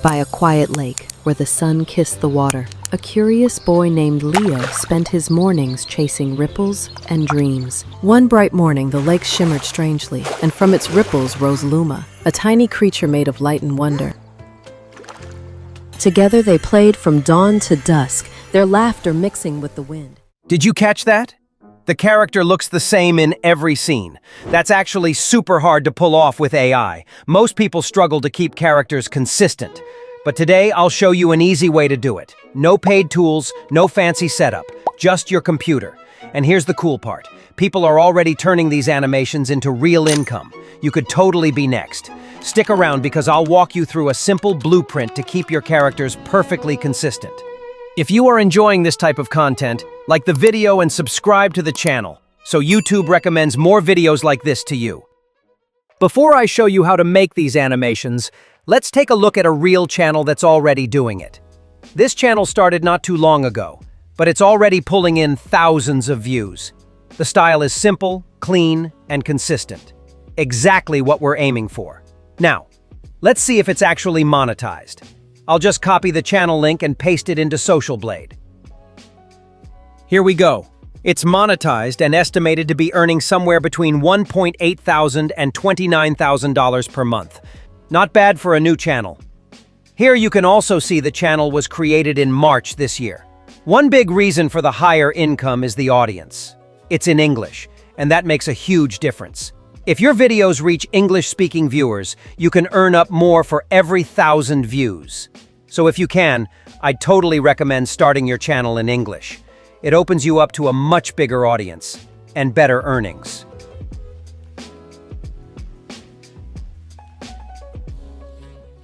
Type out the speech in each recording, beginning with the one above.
By a quiet lake where the sun kissed the water, a curious boy named Leo spent his mornings chasing ripples and dreams. One bright morning, the lake shimmered strangely, and from its ripples rose Luma, a tiny creature made of light and wonder. Together they played from dawn to dusk, their laughter mixing with the wind. Did you catch that? The character looks the same in every scene. That's actually super hard to pull off with AI. Most people struggle to keep characters consistent. But today, I'll show you an easy way to do it. No paid tools, no fancy setup, just your computer. And here's the cool part. People are already turning these animations into real income. You could totally be next. Stick around because I'll walk you through a simple blueprint to keep your characters perfectly consistent. If you are enjoying this type of content, like the video and subscribe to the channel, so YouTube recommends more videos like this to you. Before I show you how to make these animations, let's take a look at a real channel that's already doing it. This channel started not too long ago, but it's already pulling in thousands of views. The style is simple, clean, and consistent. Exactly what we're aiming for. Now, let's see if it's actually monetized. I'll just copy the channel link and paste it into Social Blade. Here we go. It's monetized and estimated to be earning somewhere between $1.8 thousand and $29,000 per month. Not bad for a new channel. Here you can also see the channel was created in March this year. One big reason for the higher income is the audience. It's in English, and that makes a huge difference. If your videos reach English-speaking viewers, you can earn up more for every 1,000 views. So if you can, I'd totally recommend starting your channel in English. It opens you up to a much bigger audience and better earnings.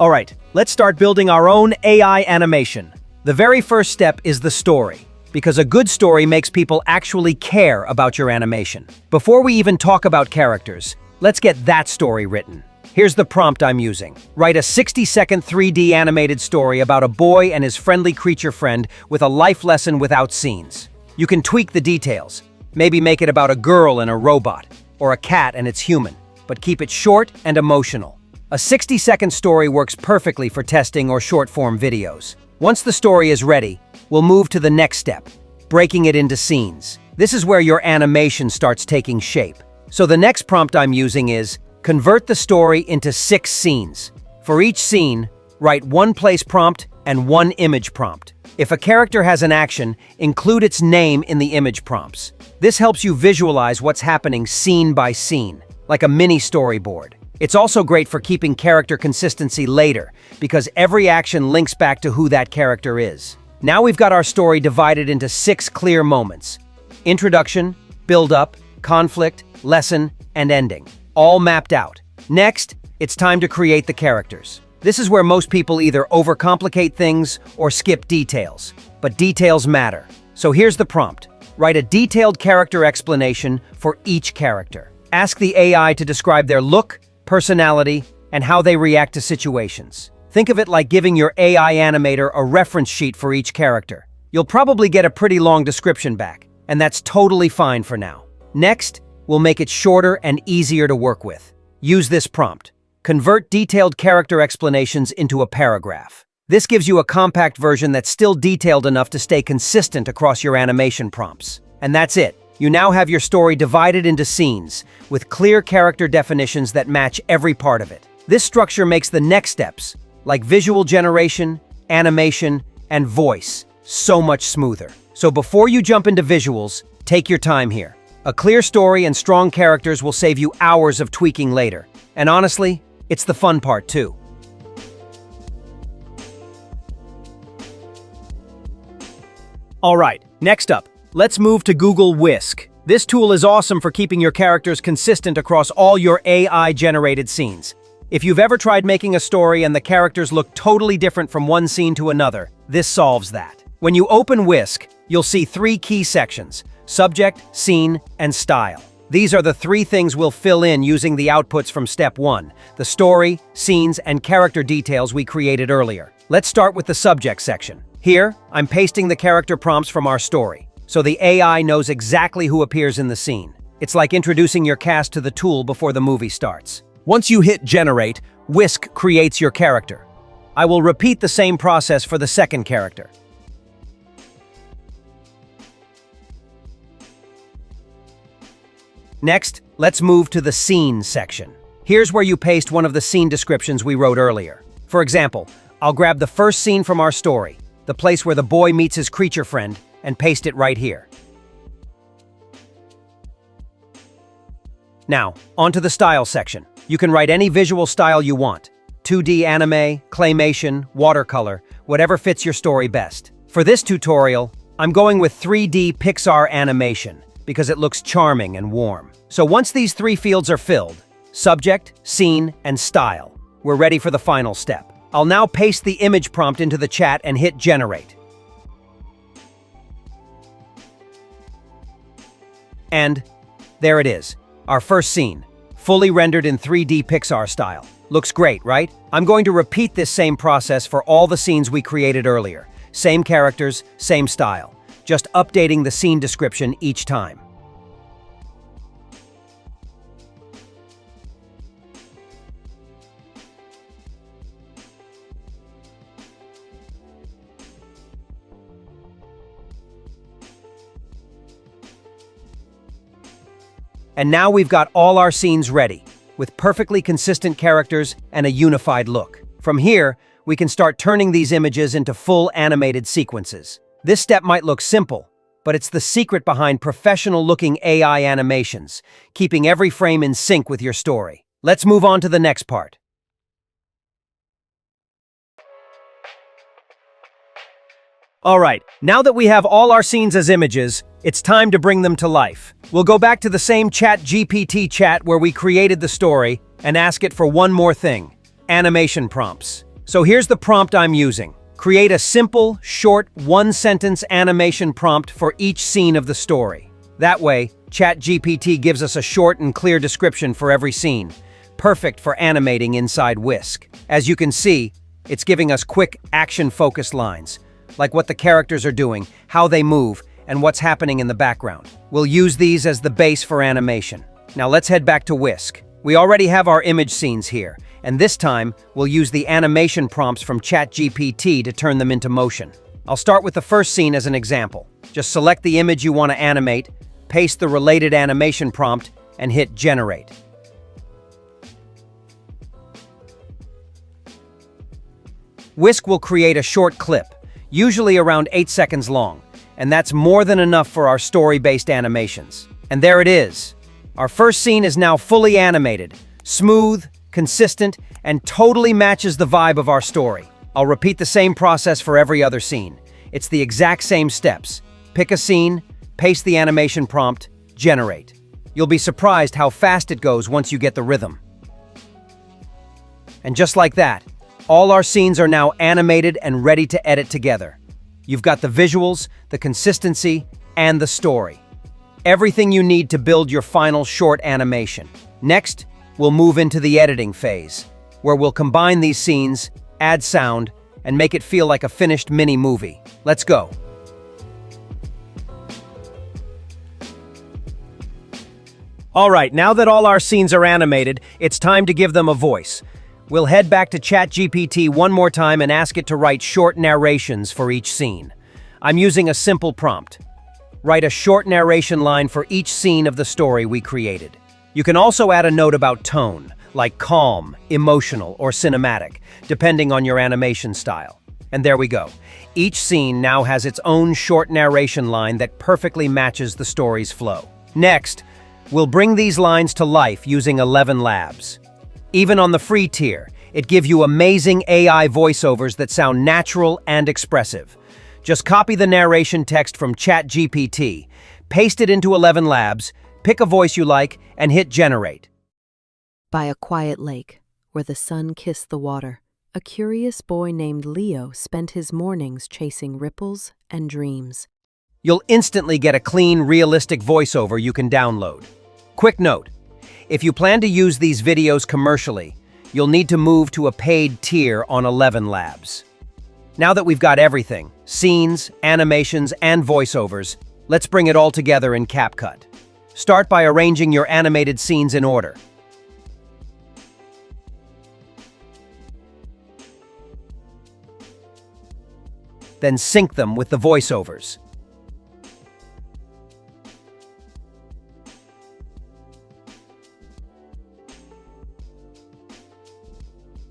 All right, let's start building our own AI animation. The very first step is the story, because a good story makes people actually care about your animation. Before we even talk about characters, let's get that story written. Here's the prompt I'm using. Write a 60-second 3D animated story about a boy and his friendly creature friend with a life lesson without scenes. You can tweak the details. Maybe make it about a girl and a robot, or a cat and its human, but keep it short and emotional. A 60-second story works perfectly for testing or short-form videos. Once the story is ready, we'll move to the next step, breaking it into scenes. This is where your animation starts taking shape. So the next prompt I'm using is, convert the story into 6 scenes. For each scene, write one place prompt and one image prompt. If a character has an action, include its name in the image prompts. This helps you visualize what's happening scene by scene, like a mini storyboard. It's also great for keeping character consistency later, because every action links back to who that character is. Now we've got our story divided into 6 clear moments: introduction, build-up, conflict, lesson, and ending, all mapped out. Next, it's time to create the characters. This is where most people either overcomplicate things or skip details. But details matter. So here's the prompt. Write a detailed character explanation for each character. Ask the AI to describe their look, personality, and how they react to situations. Think of it like giving your AI animator a reference sheet for each character. You'll probably get a pretty long description back, and that's totally fine for now. Next, we'll make it shorter and easier to work with. Use this prompt. Convert detailed character explanations into a paragraph. This gives you a compact version that's still detailed enough to stay consistent across your animation prompts. And that's it. You now have your story divided into scenes, with clear character definitions that match every part of it. This structure makes the next steps, like visual generation, animation, and voice, so much smoother. So before you jump into visuals, take your time here. A clear story and strong characters will save you hours of tweaking later. And honestly, it's the fun part too. All right, next up, let's move to Google Whisk. This tool is awesome for keeping your characters consistent across all your AI-generated scenes. If you've ever tried making a story and the characters look totally different from one scene to another, this solves that. When you open Whisk, you'll see 3 key sections: subject, scene, and style. These are the 3 things we'll fill in using the outputs from step 1, the story, scenes, and character details we created earlier. Let's start with the subject section. Here, I'm pasting the character prompts from our story, so the AI knows exactly who appears in the scene. It's like introducing your cast to the tool before the movie starts. Once you hit generate, Whisk creates your character. I will repeat the same process for the second character. Next, let's move to the scene section. Here's where you paste one of the scene descriptions we wrote earlier. For example, I'll grab the first scene from our story, the place where the boy meets his creature friend, and paste it right here. Now, onto the style section. You can write any visual style you want. 2D anime, claymation, watercolor, whatever fits your story best. For this tutorial, I'm going with 3D Pixar animation because it looks charming and warm. So once these three fields are filled, subject, scene, and style, we're ready for the final step. I'll now paste the image prompt into the chat and hit generate. And there it is, our first scene, fully rendered in 3D Pixar style. Looks great, right? I'm going to repeat this same process for all the scenes we created earlier. Same characters, same style. Just updating the scene description each time. And now we've got all our scenes ready, with perfectly consistent characters and a unified look. From here, we can start turning these images into full animated sequences. This step might look simple, but it's the secret behind professional-looking AI animations, keeping every frame in sync with your story. Let's move on to the next part. All right, now that we have all our scenes as images, it's time to bring them to life. We'll go back to the same ChatGPT chat where we created the story and ask it for one more thing: animation prompts. So here's the prompt I'm using. Create a simple, short, one-sentence animation prompt for each scene of the story. That way, ChatGPT gives us a short and clear description for every scene, perfect for animating inside Whisk. As you can see, it's giving us quick, action-focused lines, like what the characters are doing, how they move, and what's happening in the background. We'll use these as the base for animation. Now let's head back to Whisk. We already have our image scenes here, and this time we'll use the animation prompts from ChatGPT to turn them into motion. I'll start with the first scene as an example. Just select the image you want to animate, paste the related animation prompt, and hit generate. Whisk will create a short clip, usually around 8 seconds long, and that's more than enough for our story-based animations. And there it is. Our first scene is now fully animated, smooth, consistent, and totally matches the vibe of our story. I'll repeat the same process for every other scene. It's the exact same steps. Pick a scene, paste the animation prompt, generate. You'll be surprised how fast it goes once you get the rhythm. And just like that, all our scenes are now animated and ready to edit together. You've got the visuals, the consistency, and the story. Everything you need to build your final short animation. Next, we'll move into the editing phase, where we'll combine these scenes, add sound, and make it feel like a finished mini-movie. Let's go. All right, now that all our scenes are animated, it's time to give them a voice. We'll head back to ChatGPT one more time and ask it to write short narrations for each scene. I'm using a simple prompt. Write a short narration line for each scene of the story we created. You can also add a note about tone, like calm, emotional, or cinematic, depending on your animation style. And there we go. Each scene now has its own short narration line that perfectly matches the story's flow. Next, we'll bring these lines to life using ElevenLabs. Even on the free tier, it gives you amazing AI voiceovers that sound natural and expressive. Just copy the narration text from ChatGPT, paste it into ElevenLabs, pick a voice you like, and hit generate. By a quiet lake, where the sun kissed the water, a curious boy named Leo spent his mornings chasing ripples and dreams. You'll instantly get a clean, realistic voiceover you can download. Quick note: if you plan to use these videos commercially, you'll need to move to a paid tier on ElevenLabs. Now that we've got everything, scenes, animations, and voiceovers, let's bring it all together in CapCut. Start by arranging your animated scenes in order. then sync them with the voiceovers.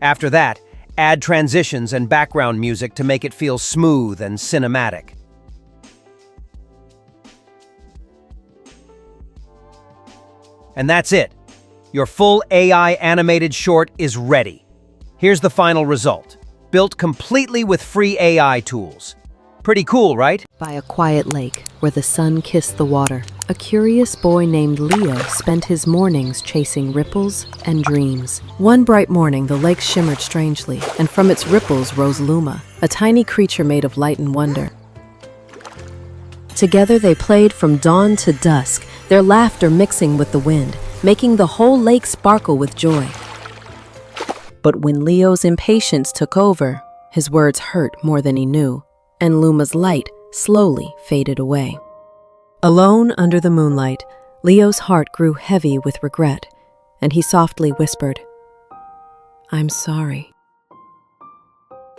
After that, add transitions and background music to make it feel smooth and cinematic. And that's it. Your full AI animated short is ready. Here's the final result, built completely with free AI tools. Pretty cool, right? By a quiet lake where the sun kissed the water, a curious boy named Leo spent his mornings chasing ripples and dreams. One bright morning, the lake shimmered strangely, and from its ripples rose Luma, a tiny creature made of light and wonder. Together they played from dawn to dusk, their laughter mixing with the wind, making the whole lake sparkle with joy. But when Leo's impatience took over, his words hurt more than he knew, and Luma's light slowly faded away. Alone under the moonlight, Leo's heart grew heavy with regret, and he softly whispered, "I'm sorry."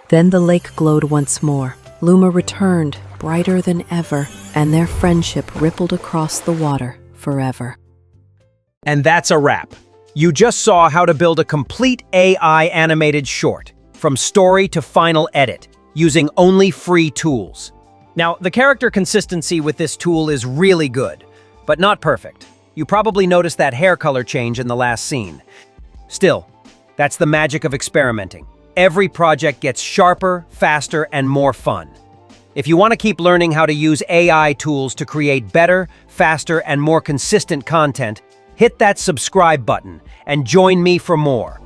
Then the lake glowed once more. Luma returned, brighter than ever, and their friendship rippled across the water forever. And that's a wrap. You just saw how to build a complete AI animated short, from story to final edit, using only free tools. Now, the character consistency with this tool is really good, but not perfect. You probably noticed that hair color change in the last scene. Still, that's the magic of experimenting. Every project gets sharper, faster, and more fun. If you want to keep learning how to use AI tools to create better, faster, and more consistent content, hit that subscribe button and join me for more.